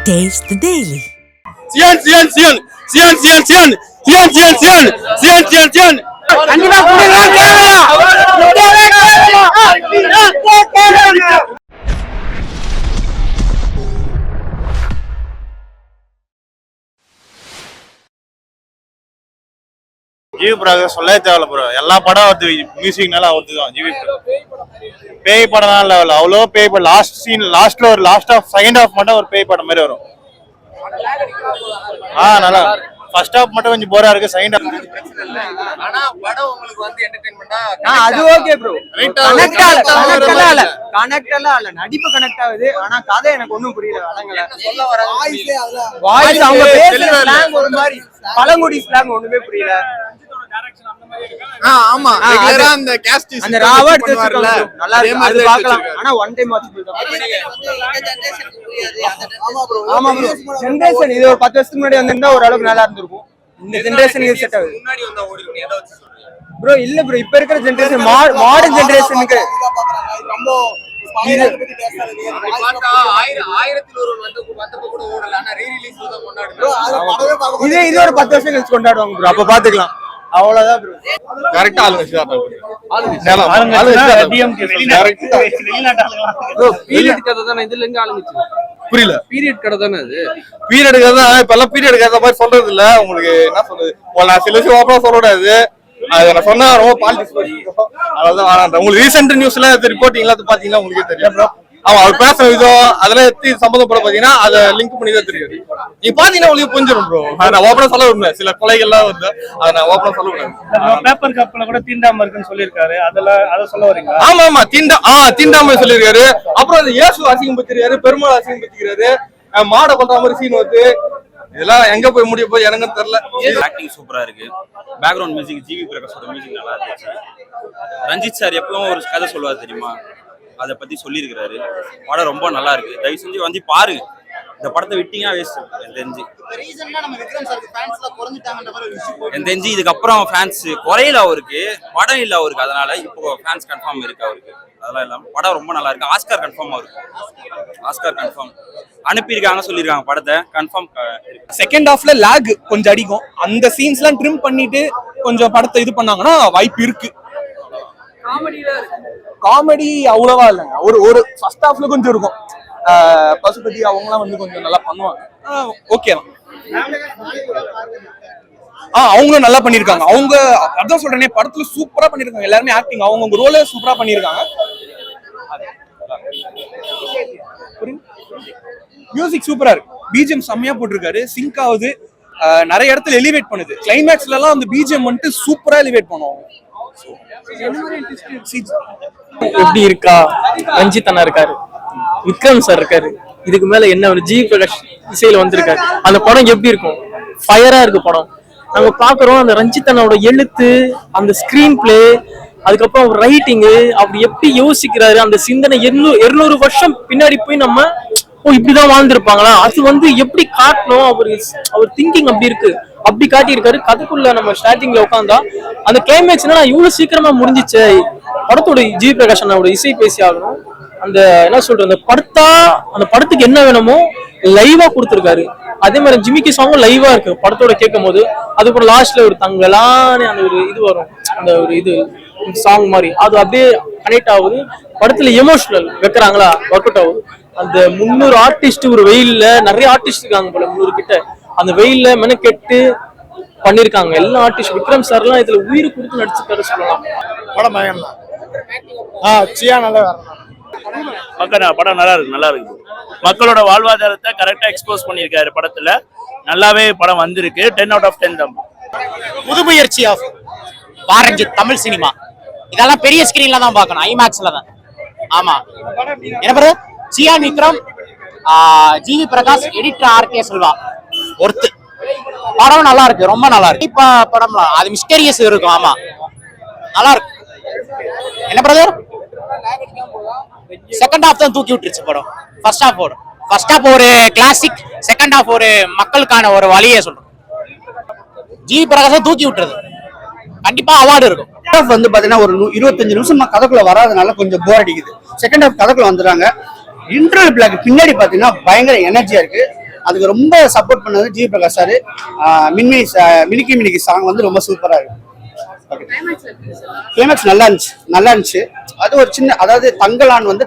Taste the Daily. Sian. GV Prakash சொல்லவே தேவையில்ல bro. எல்லா படம் வருது மியூசிக்னால அவருக்கு தான். ஜிவி பேய் படம் தான் லெவல். அவ்வளோ பேய் படம். லாஸ்ட்ல ஒரு செகண்ட் ஹாஃப் மட்டும் ஒரு பேய் படம் மாதிரி வரும். நல்லா ஃபர்ஸ்ட் ஹாஃப் மட்டும் கொஞ்சம் போரா இருக்கு. செகண்ட் ஹாஃப் ஆனா படம் உங்களுக்கு வந்து என்டர்டெயின்மெண்டா அது ஓகே ப்ரோ. கனெக்ட் இல்ல நடிப்பு கனெக்ட் ஆகுது. ஆனா கதை எனக்கு ஒண்ணும் புரியல. வளங்கல சொல்ல வராங்க. வாய்ஸ் அவங்க பேசுற ஸ்லாங் ஒரு மாதிரி பழங்குடி ஸ்லாங் ஒண்ணுமே புரியல. ஆமா ரெகுலரா அந்த காஸ்ட் அந்த ராவா எடுத்துவார்ல நல்லா இருக்கு. அது பார்க்கலாம். ஆனா ஒன் டைம் வாட்ச் பண்ணலாம். ஆமா ப்ரோ. ஜெனரேஷன் இது ஒரு 10 வருஷத்துக்கு முன்னாடி வந்திருந்தா ஒரு அளவுக்கு நல்லா இருந்திருக்கும். இந்த ஜெனரேஷனுக்கு செட் ஆகுது. முன்னாடி வந்தா ஓடிரும். எதை வச்சு சொல்றீங்க ப்ரோ? இல்ல ப்ரோ, இப்ப இருக்கிற ஜெனரேஷன் மாடர்ன் ஜெனரேஷனுக்கு ரொம்ப பார்த்தா 1000 வந்தப்ப கூட ஓடல. ஆனா ரீ ரிலீஸ் தான் கொண்டாடுறாங்க. இது ஒரு 10 வருஷம் கழிச்சு கொண்டாடுவாங்க ப்ரோ. அப்ப பாத்துக்கலாம். அவ்வளவுதான் ப்ரோ. கரெக்ட்டா ஆளுங்க ப்ரோ. பீரியட் கதை தானே இதுல எங்க ஆளுங்க? புரியல. பீரியட் கதை தானே அது. பீரியட் கதை தான். இப்ப எல்லாம் பீரியட் கதை மாதிரி சொல்றது இல்ல. உங்களுக்கு என்ன சொல்றது, நான் சில விஷயம் ஓப்பனா சொல்ல கூடாது. அது நான் சொன்னா ரொம்ப பாலிடிக்ஸ். அதான் உங்களுக்கு ரீசெண்ட் நியூஸ்ல ரிப்போர்ட்டிங் எல்லாம் பாத்தீங்கன்னா உங்களுக்கே தெரியும் ப்ரோ. அவன் அவர் பேசுற விதம் அதெல்லாம் எத்தி சம்பந்தப்பட பாத்தீங்கன்னா அதை லிங்க் பண்ணி தான் தெரியும். நீ பாத்தீங்கன்னா உங்களுக்கு புரிஞ்சிடும் ப்ரோ. நான் ஓப்பனா சொல்ல விடுறேன். சில கொலைகள்லாம் வந்து அதை நான் ஓப்பனா சொல்ல விடுறேன். பேப்பர் கப்ல கூட தீண்டாம இருக்குன்னு சொல்லியிருக்காரு. அதை சொல்ல வரீங்க? ஆமா தீண்டாம சொல்லியிருக்காரு. அப்புறம் அந்த இயேசு அசிங்கம் பத்திருக்காரு, பெருமாள் அசிங்கம் பத்திக்கிறாரு, மாடை பண்ற மாதிரி சீன் வந்து இதெல்லாம் எங்க போய் முடிய போய் எனக்கு தெரியல. ஆக்டிங் சூப்பரா இருக்கு. பேக்ரவுண்ட் மியூசிக் ஜிவி பிரகாஷோட மியூசிக் நல்லா இருந்துச்சு. ரஞ்சித் சார் எப்பவும் ஒரு கதை சொல்லுவார் தெரியுமா, அதை பத்தி சொல்லியிருக்கிறாரு. படம் ரொம்ப நல்லா இருக்கு. தயவு செஞ்சு வந்து பாருங்க. இந்த படத்தை விட்டீங்கன்னா வேஸ்ட். எனக்கு தெரிஞ்சு இதுக்கப்புறம் ஃபேன்ஸ் குறையில அவருக்கு, படம் இல்ல அவருக்கு. அதனால இப்போ ஃபேன்ஸ் கன்ஃபார்ம் இருக்கு அவருக்கு. அதெல்லாம் இல்லாம படம் ரொம்ப நல்லா இருக்கு. ஆஸ்கார் கன்ஃபார்ம் இருக்கு. ஆஸ்கார் கன்ஃபார்ம் அனுப்பியிருக்காங்க, சொல்லியிருக்காங்க. படத்தை கன்ஃபார்ம். செகண்ட் ஹாஃப்ல லாக் கொஞ்சம் அடிக்கும். அந்த சீன்ஸ் எல்லாம் ட்ரிம் பண்ணிட்டு கொஞ்சம் படத்தை இது பண்ணாங்கன்னா வாய்ப்பு இருக்கு. காமெடி அவ்வளவா இல்லைங்க. ஒரு ஃபர்ஸ்ட் ஹாஃப்ல கொஞ்சம் இருக்கும். பசுபதி அவங்கலாம் வந்து கொஞ்சம் நல்லா பண்ணுவாங்க. ஓகே தான். அவங்களும் நல்லா பண்ணிருக்காங்க. அவங்க அதான் சொல்றேனே, படத்துல சூப்பரா பண்ணிருக்காங்க. எல்லாருமே ஆக்டிங் அவங்க ரோல சூப்பரா பண்ணிருக்காங்க. மியூசிக் சூப்பரா இருக்கு. பிஜிஎம் செம்மையா போட்டிருக்காரு. சிங்க் ஆகுது. நிறைய இடத்துல எலிவேட் பண்ணுது. கிளைமேக்ஸ்ல எல்லாம் அந்த பிஜிஎம் வந்துட்டு சூப்பரா எலிவேட் பண்ணுவாங்க. எப்படி இருக்கா? ரஞ்சித் அண்ணா இருக்காரு, விக்ரம் சார் இருக்காரு. இதுக்கு மேல என்ன ஒரு ஜிவி பிரகாஷ் இசையில வந்திருக்காரு. அந்த படம் எப்படி இருக்கும்? ஃபயரா இருக்கு படம். நம்ம பாக்குறோம் அந்த ரஞ்சித் அண்ணாவோட எழுத்து, அந்த ஸ்கிரீன் பிளே, அதுக்கப்புறம் ரைட்டிங்கு, அப்படி எப்படி யோசிக்கிறாரு, அந்த சிந்தனை 200 வருஷம் பின்னாடி போய் நம்ம இப்படிதான் வாழ்ந்திருப்பாங்களா, அது வந்து எப்படி காட்டணும், அவர் திங்கிங் அப்படி இருக்கு, அப்படி காட்டியிருக்காரு. கதைக்குள்ள நம்ம ஸ்டார்டிங்ல உட்காந்தா அந்த கிளைமேக்ஸ்னா இவ்வளவு சீக்கிரமா முடிஞ்சிச்சு. படத்தோட ஜிவி பிரகாஷ் அண்ணாவோட இசை பேசி ஆகணும். அந்த என்ன சொல்றது, அந்த படத்துக்கு என்ன வேணுமோ லைவா கொடுத்துருக்காரு. அதே மாதிரி ஜிமிக்கி சாங்கும் லைவா இருக்கு படத்தோட கேட்கும் போது. அதுக்கப்புறம் லாஸ்ட்ல ஒரு தங்கலான அந்த ஒரு இது வரும், அந்த ஒரு இது சாங் மாதிரி, அது அப்படியே கனெக்ட் ஆகுது. படத்துல எமோஷனல் வைக்கிறாங்களா, ஒர்க் அவுட் ஆகுது. அந்த 300 ஆர்டிஸ்ட் ஒரு வெயில்ல, நிறைய ஆர்டிஸ்ட் இருக்காங்க போல 300 கிட்ட, அந்த வெயில்ல மெனக்கெட்டு பண்ணிருக்காங்க எல்லா ஆர்டிஸ்ட். விக்ரம் சார் எல்லாம் இதுல உயிர் கொடுத்து நடிச்சிருக்காரு சொல்லலாம். படம் பயங்கரம். படம் நல்லா இருக்கு. மக்களோட வாழ்வாதாரத்தை கரெக்டா எக்ஸ்போஸ் பண்ணிருக்காரு படத்துல. நல்லாவே படம் வந்திருக்கு. 10 out of 10 தான். புது முயற்சி ஆஃப் ரஞ்சித் தமிழ் சினிமா. இதெல்லாம் பெரிய ஸ்கிரீன்ல தான் பார்க்கணும், ஐமேக்ஸ்ல தான். ஆமா, என்ன பண்றது? சியான் விக்ரம், ஜிவி பிரகாஷ், எடிட்டர் ஆர்கே செல்வா. ஒருத்து படம் நல்லா இருக்கு, ரொம்ப நல்லா இருக்கு. இப்ப படம் அது மிஸ்டீரியஸ் இருக்கும். ஆமா, நல்லா இருக்கு. என்ன பிரதர், செகண்ட் ஹாஃப் தான் தூக்கி விட்டுருச்சு படம். ஃபர்ஸ்ட் ஹாஃப் ஒரு கிளாசிக், செகண்ட் ஹாஃப் ஒரு மக்களுக்கான ஒரு வழியை சொல்றோம். ஜிவி பிரகாஷ் தூக்கி விட்டுறது. கண்டிப்பா அவார்டு இருக்கும். வந்து பாத்தீங்கன்னா ஒரு 25 நிமிஷம் கதைக்குள்ள வராதனால கொஞ்சம் போர் அடிக்குது. செகண்ட் ஹாஃப் கதைக்குள்ள வந்துடுறாங்க. இன்டர்வல் பிளாக் பின்னாடி பாத்தீங்கன்னா பயங்கர எனர்ஜியா இருக்கு. அதுக்கு ரொம்ப சப்போர்ட் பண்ணது ஜி பிரகாஷ் சார். மினிக்கி மினிக்கி சாங் வந்து ரொம்ப சூப்பரா இருக்கு. கிளைமேக்ஸ் நல்லா இருந்துச்சு. அது ஒரு சின்ன, அதாவது தங்கலான் வந்து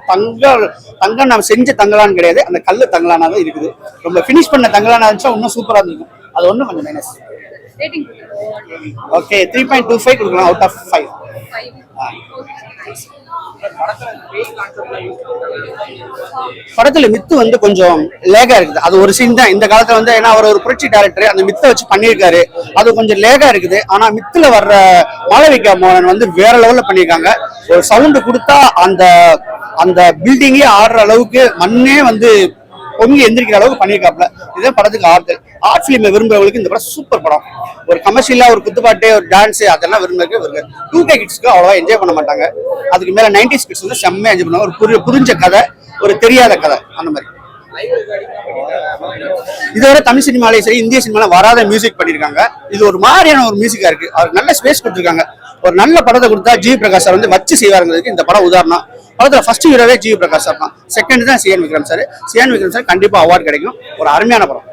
தங்கம் நம்ம செஞ்ச தங்கலான் கிடையாது, அந்த கல்லு தங்கலானா தான் இருக்குது. ரொம்ப ஃபினிஷ் பண்ண தங்கலானா இருந்துச்சா இன்னும் சூப்பரா இருந்திருக்கும். அது ஒன்றும் கொஞ்சம் மைனஸ். ஓகே 3.25 கொடுக்கலாம் அவுட் ஆஃப் 5. படத்துல மித்து வந்து கொஞ்சம் லேகா இருக்குது. அது ஒரு சீன் தான் இந்த காலத்துல வந்து, ஏன்னா அவர் ஒரு புரட்சி டைரக்டர், அந்த மித்தை வச்சு பண்ணியிருக்காரு. அது கொஞ்சம் லேகா இருக்குது. ஆனா மித்துல வர்ற மாளவிகா மோகன் வந்து வேற லெவல்ல பண்ணியிருக்காங்க. ஒரு சவுண்டு கொடுத்தா அந்த அந்த பில்டிங்கே ஆடுற அளவுக்கு, மண்ணே வந்து பொங்கி எந்திரிக்கிற அளவுக்கு பண்ணியிருக்காப்ல. இதுதான் படத்துக்கு ஆர்ட் ஃபிலிம் விரும்புறவங்களுக்கு இந்த படம் சூப்பர் படம். ஒரு கமர்ஷியலா ஒரு குத்துப்பாட்டு, ஒரு டான்ஸ், அதெல்லாம் விரும்புறதுக்கு 2K கிட்ஸ்க்கு அவ்வளவா என்ஜாய் பண்ண மாட்டாங்க. அதுக்கு மேல 90s கிட்ஸ் வந்து செம்மையா என்ஜாய் பண்ணுவாங்க. ஒரு புரிஞ்ச கதை, ஒரு தெரியாத கதை, அந்த மாதிரி. இதுவரை தமிழ் சினிமாலையும் சரி இந்திய சினிமால வராத மியூசிக் பண்ணிருக்காங்க. இது ஒரு மாதிரியான ஒரு மியூசிக்கா இருக்கு. அவருக்கு நல்ல ஸ்பேஸ் கொடுத்துருக்காங்க. ஒரு நல்ல படத்தை கொடுத்தா ஜி பிரகாஷ் சார் வந்து வச்சு செய்வாருங்கிறதுக்கு இந்த படம் உதாரணம். படத்துல ஃபர்ஸ்ட் ஹீரோவே ஜி பிரகாஷ் சார் தான். செகண்ட் தான் சிஎன் விக்ரம் சார். சிஎன் விக்ரம் சார் கண்டிப்பா அவார்டு கிடைக்கும். ஒரு அருமையான படம்.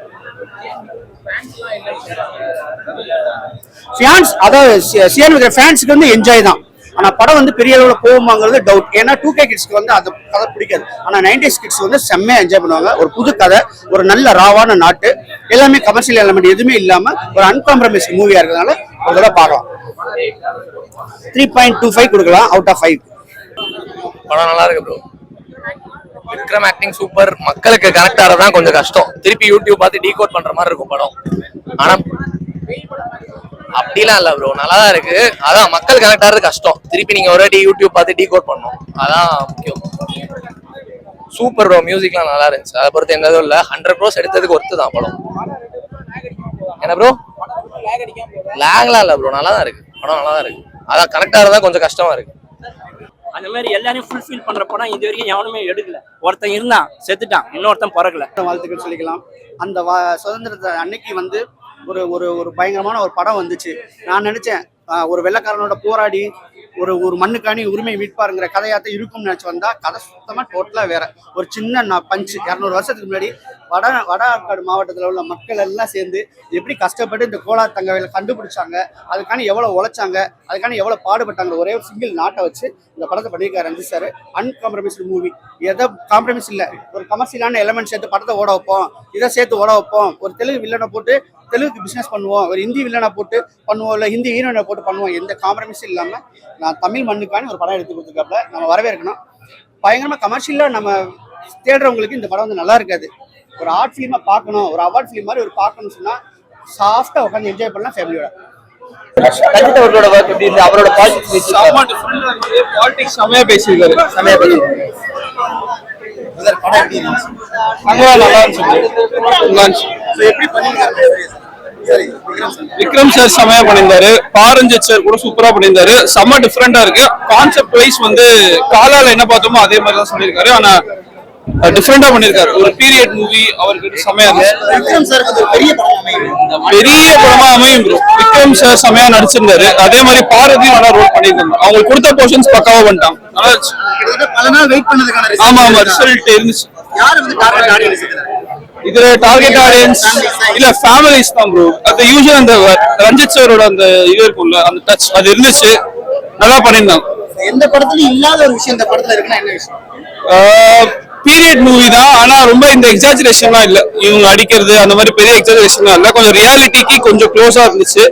ஃபேன்ஸ், அதாவது சிஎன் விக்ரம் ஃபேன்ஸ்க்கு வந்து என்ஜாய் தான். ஆனா படம் வந்து பெரிய அளவுல போகுமாங்கிறது டவுட். ஏன்னா 2K கிட்ஸ்க்கு வந்து அந்த கதை பிடிக்காது. ஆனா 90s கிட்ஸ் வந்து செம்மையா என்ஜாய் பண்ணுவாங்க. ஒரு புது கதை, ஒரு நல்ல ராவான நாட்டு, எல்லாமே கமர்ஷியல் எலமெண்ட் எதுவுமே இல்லாம ஒரு அன்காம்ப்ரமைஸ் மூவியா இருக்கிறதுனால ஒரு தடவை பார்க்கலாம். 3.25 கொடுக்கலாம் அவுட் ஆஃப் 5. படம் நல்லா இருக்கு ப்ரோ. Vikram acting super. மக்களுக்கு கனெக்ட் ஆறதான் கொஞ்சம் கஷ்டம். திருப்பி யூடியூப் பார்த்து டீகோட் பண்ற மாதிரி இருக்கும் படம். ஆனா அப்படிலாம் இல்ல ப்ரோ, நல்லா தான் இருக்கு. அதான் மக்கள் கனெக்ட் ஆறது கஷ்டம். திருப்பி நீங்க ஒரு வாட்டி யூடியூப் பார்த்து டீகோட் பண்ணணும், அதான் முக்கியம். Super bro. மியூசிக்லாம் நல்லா இருந்துச்சு. அதை பொறுத்து எந்த இதுவும் இல்லை. 100 crores எடுத்ததுக்கு ஒர்த்து தான் படம். என்ன ப்ரோ? லேக்லாம் இல்லை ப்ரோ, நல்லா தான் இருக்கு படம். நல்லா தான் இருக்கு. அதான் கனெக்ட் ஆறதான் கொஞ்சம் கஷ்டமா இருக்கு. அந்த மாதிரி எல்லாரையும் ஃபுல்ஃபில் பண்ற படம் இது வரைக்கும் எவனுமே எடுக்கல. ஒருத்தன் இருந்தான், செத்துட்டான், இன்னொருத்தன் பிறக்கல. வாழ்த்துக்கள் சொல்லிக்கலாம். அந்த சுதந்திரத்தை அன்னைக்கு வந்து ஒரு ஒரு ஒரு பயங்கரமான ஒரு படம் வந்துச்சு. நான் நினைச்சேன் ஒரு வெள்ளைக்காரனோட போராடி ஒரு மண்ணுக்காணி உரிமை மீட்பாருங்கிற கதையாத்தான் இருக்கும்னு நினைச்சு வந்தா கதை சுத்தமா டோட்டலா வேற. ஒரு சின்ன பஞ்சு 200 வருஷத்துக்கு முன்னாடி வட ஆற்காடு மாவட்டத்தில் உள்ள மக்கள் எல்லாம் சேர்ந்து எப்படி கஷ்டப்பட்டு இந்த கோலார் தங்கவேலை கண்டுபிடிச்சாங்க, அதுக்கான எவ்வளவு உழைச்சாங்க, அதுக்கான எவ்வளவு பாடுபட்டாங்க. ஒரே ஒரு சிங்கிள் நாட்டை வச்சு இந்த படத்தை பண்ணியிருக்காரு ரஞ்சித் சார். அன்காம்ப்ரமைஸ்டு மூவி. எதை காம்ப்ரமைஸ் இல்லை. ஒரு கமர்ஷியலான எலமெண்ட் சேர்த்து படத்தை ஓட வைப்போம், இதை சேர்த்து ஓட வைப்போம். ஒரு தெலுங்கு வில்லனை போட்டு தெலுங்குக்கு பிசினஸ் பண்ணுவோம், ஒரு ஹிந்தி வில்லனை போட்டு பண்ணுவோம், இல்லை ஹிந்தி ஹீரோனை போட்டு பண்ணுவோம். எந்த காம்ப்ரமைஸும் இல்லாமல் நான் தமிழ் மண்ணுக்கான ஒரு படம் எடுத்து கொடுத்துருக்காப்புல. நம்ம வரவேற்கணும். பயங்கரமாக கமர்ஷியலாக நம்ம தேடுறவங்களுக்கு இந்த படம் வந்து நல்லா இருக்காது. ஒரு ஆர்ட் ஃபிலிமா பார்க்கணும், ஒரு அவார்ட் ஃபிலிம் மாதிரி ஒரு பார்க்கணும்னு சொன்னா சாஃப்டா உட்காந்து என்ஜாய் பண்ணலாம் ஃபேமிலியோட. ரஞ்சித் அவர்களோட ஒர்க் எப்படி இருந்து, அவரோட பாலிடிக்ஸ் செமையா பேசியிருக்காரு. விக்ரம் சார் செமையா பண்ணியிருந்தாரு. பாரஞ்சித் சார் கூட சூப்பரா பண்ணியிருந்தாரு. செம்ம டிஃப்ரெண்டா இருக்கு. கான்செப்ட் வைஸ் வந்து காலால என்ன பார்த்தோமோ அதே மாதிரி தான் சொல்லியிருக்காரு. ஆனா டிஃப்ரெண்டா பண்ணிருக்காரு. ஒரு பீரியட் மூவி அவருக்கு செமையா இருந்துச்சு. பெரிய படமா அமையும் ப்ரோ. விக்ரம் சார் செமையா நடிச்சிருந்தாரு. அதே மாதிரி பாரதியும் நல்லா ரோல் பண்ணிருக்காங்க. அவங்களுக்கு கொடுத்த போர்ஷன்ஸ் பக்காவா பண்ணிட்டாங்க. நல்லா இருந்துச்சு. ஆமா ஆமா ரிசல்ட் இருந்துச்சு. இதுல டார்கெட் ஆடியன்ஸ் இல்ல ஃபேமிலிஸ் தான் ப்ரோ. அது யூசுவல் அந்த ரஞ்சித் சாரோட அந்த இது இருக்கும்ல, அந்த டச் அது இருந்துச்சு. நல்லா பண்ணிருந்தாங்க. எந்த படத்துலயும் இல்லாத ஒரு விஷயம் இந்த படத்துல இருக்குன்னா என்ன விஷயம்? பீரியட் மூவி தான். ஆனா ரொம்ப இந்த எக்ஸாஜரேஷன்லாம் இல்ல. இவங்க அடிக்கிறது அந்த மாதிரி பெரிய எக்ஸாஜரேஷன்லாம் இல்ல. கொஞ்சம் ரியாலிட்டிக்கு கொஞ்சம் க்ளோஸா இருந்துச்சு.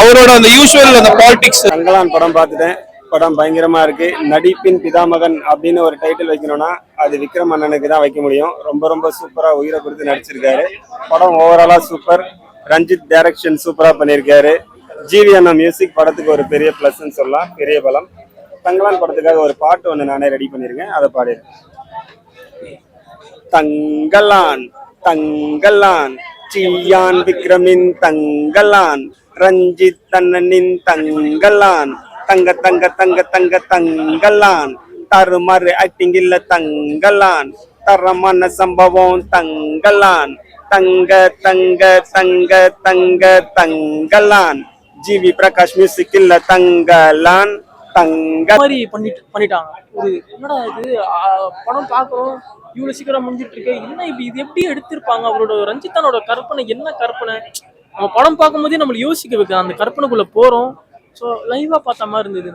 அவரோட அந்த யூசுவல் அந்த பாலிடிக்ஸ். தங்கலான் படம் பார்த்துட்டேன். படம் பயங்கரமா இருக்கு. நடிப்பின் பிதாமகன் அப்படின்னு ஒரு டைட்டில் வைக்கணும்னா அது விக்ரம் அண்ணனுக்கு தான் வைக்க முடியும். ரொம்ப ரொம்ப சூப்பரா உயிரை கொடுத்து நடிச்சிருக்காரு. படம் ஓவராலா சூப்பர். ரஞ்சித் டைரக்ஷன் சூப்பரா பண்ணியிருக்காரு. ஜிவி அண்ணா மியூசிக் படத்துக்கு ஒரு பெரிய பிளஸ்ன்னு சொல்லலாம், பெரிய பலம். தங்கலான் படத்துக்காக ஒரு பாட்டு ஒன்று நானே ரெடி பண்ணியிருக்கேன், அதை பாடிடுறேன். தங்கலான் தங்கலான் சியான் விக்ரமின் தங்கலான் ரஞ்சித் அண்ணனின் தங்கலான் தங்க தங்க தங்க தங்க தங்கலான் தருமாறு ஆக்டிங் இல்ல தங்கலான் தரமான சம்பவம் தங்கலான் தங்க தங்க தங்க தங்க தங்கலான் ஜிவி பிரகாஷ் மியூசிக் இல்ல தங்கலான் தங்க மாதிரி பண்ணிட்டாங்க. ஒரு என்னடா இது படம் பார்க்குறோம் இவ்வளவு சீக்கிரம் முடிஞ்சிட்டு இருக்கு, என்ன இப்படி இது எப்படி எடுத்திருப்பாங்க, அவரோட ரஞ்சித்தானோட கற்பனை என்ன கற்பனை, நம்ம படம் பார்க்கும்போதே நம்மள யோசிக்க வைக்க அந்த கற்பனைக்குள்ள போறோம். ஸோ லைவா பார்த்த மாதிரி இருந்தது.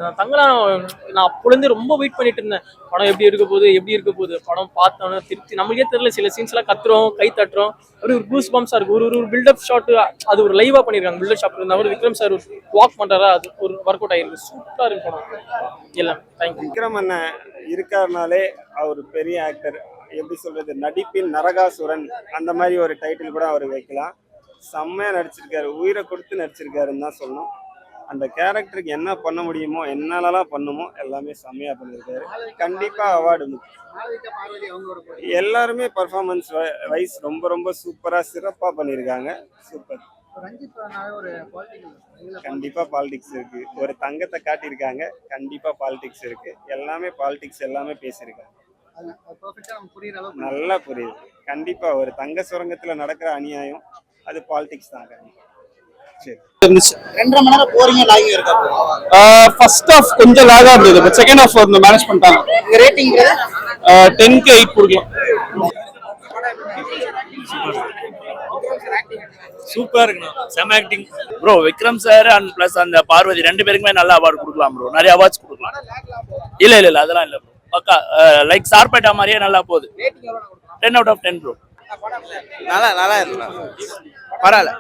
நான் அப்போலேருந்து ரொம்ப வெயிட் பண்ணிட்டு இருந்தேன், படம் எப்படி இருக்க போகுது. படம் பார்த்தோன்னே திருப்தி, நம்மளுக்கே தெரியல, சில சீன்ஸ் எல்லாம் கத்துறோம், கை தட்டுறோம், ஒரு கூஸ் பம்ப்ஸா இருக்கு. ஒரு பில்டப் ஷாட் அது ஒரு லைவா பண்ணிருக்காங்க. பில்டப் ஷாட் இருந்தா ஒரு விக்ரம் சார் ஒரு வாக் பண்றாரா, அது ஒரு ஒர்க் அவுட் ஆயிருக்கு. சூப்பரா இருக்கு படம் எல்லாம். தேங்க்யூ. விக்ரம் அண்ணன் இருக்காருனாலே அவர் பெரிய ஆக்டர். எப்படி சொல்றது, நடிப்பின் நரகாசுரன் அந்த மாதிரி ஒரு டைட்டில் கூட அவர் வைக்கலாம். செம்மையா நடிச்சிருக்காரு, உயிரை கொடுத்து நடிச்சிருக்காருன்னு தான் சொல்லணும். அந்த கேரக்டருக்கு என்ன பண்ண முடியுமோ, என்னென்னலாம் பண்ணுமோ எல்லாமே செம்மையா பண்ணியிருக்காரு. கண்டிப்பா அவார்டு. எல்லாருமே பர்ஃபார்மன்ஸ் வைஸ் ரொம்ப ரொம்ப சூப்பரா சிறப்பா பண்ணியிருக்காங்க. சூப்பர். கண்டிப்பா பாலிடிக்ஸ் இருக்கு. ஒரு தங்கத்தை காட்டியிருக்காங்க, கண்டிப்பா பாலிடிக்ஸ் இருக்கு. எல்லாமே பாலிடிக்ஸ் எல்லாமே பேசியிருக்காங்க. நல்லா புரியுது. கண்டிப்பா ஒரு தங்க சுரங்கத்துல நடக்கிற அநியாயம் அது பாலிடிக்ஸ் தான். கண்டிப்பா. சரி. 2.5 மணி நேரம் போறீங்க லாகிங் இருக்கா? ஃபர்ஸ்ட் ஹாஃப் கொஞ்சம் லாகா இருந்தது, பட் செகண்ட் ஹாஃப் வந்து மேனேஜ் பண்ணிட்டாங்க. ரேட்டிங் 10க்கு 8 கொடுக்கலாம். சூப்பரா இருக்குண்ணா, செம acting bro. Vikram sir and plus அந்த பார்வதி 2 பேருக்குமே நல்ல அவார்டு கொடுக்கலாம் ப்ரோ, நிறைய அவார்ட்ஸ் கொடுக்கலாம். இல்ல அதெல்லாம் இல்ல ப்ரோ, பக்கா லைக் சார்பேட்டா மாதிரியே நல்லா போகுது. 10 out of 10 ப்ரோ. நல்லா இருக்கு, பரவாயில்ல.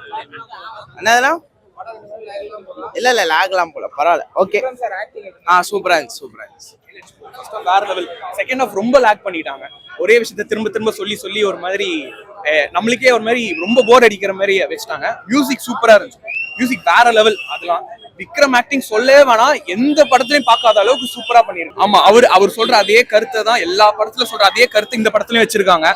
என்னதுன்னா இல்ல லாகலாம் போல, பரவாயில்ல. ஓகே. சூப்பரா இருந்துச்சு. வேற லெவல். செகண்ட் ஹாஃப் ரொம்ப லாக் பண்ணிட்டாங்க. ஒரே விஷயத்த திரும்ப சொல்லி ஒரு மாதிரி நம்மளுக்கே ஒரு மாதிரி ரொம்ப போர் அடிக்கிற மாதிரி வச்சுட்டாங்க. மியூசிக் சூப்பரா இருந்துச்சு, மியூசிக் வேற லெவல். அதெல்லாம் விக்ரம் ஆக்டிங் சொல்லவே வேணாம், எந்த படத்துலயும் பார்க்காத அளவுக்கு சூப்பரா பண்ணிருக்காங்க. ஆமா, அவர் சொல்ற அதே கருத்தை தான் எல்லா படத்துல சொல்ற அதே கருத்து இந்த படத்துலயும் வச்சிருக்காங்க.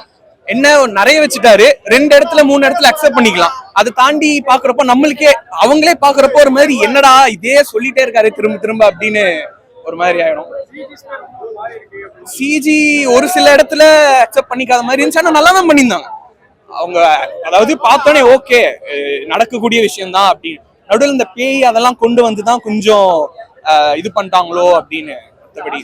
என்ன நிறைய வச்சுட்டாரு, 2 இடத்துல 3 இடத்துல அக்செப்ட் பண்ணிக்கலாம். அதை தாண்டி பாக்குறப்போ நம்மளுக்கே அவங்களே பாக்குறப்போ ஒரு மாதிரி என்னடா இதே சொல்லிட்டே இருக்காரு திரும்ப அப்படின்னு ஒரு மாதிரி ஆயிடும். சிஜி ஒரு சில இடத்துல அக்செப்ட் பண்ணிக்காத மாதிரி இருந்துச்சு, ஆனா நல்லா தான் பண்ணியிருந்தாங்க அவங்க. அதாவது பார்த்தோன்னே ஓகே நடக்கக்கூடிய விஷயம் தான் அப்படின்னு. நடுவில் இந்த பேய் அதெல்லாம் கொண்டு வந்துதான் கொஞ்சம் இது பண்ணிட்டாங்களோ அப்படின்னு. மற்றபடி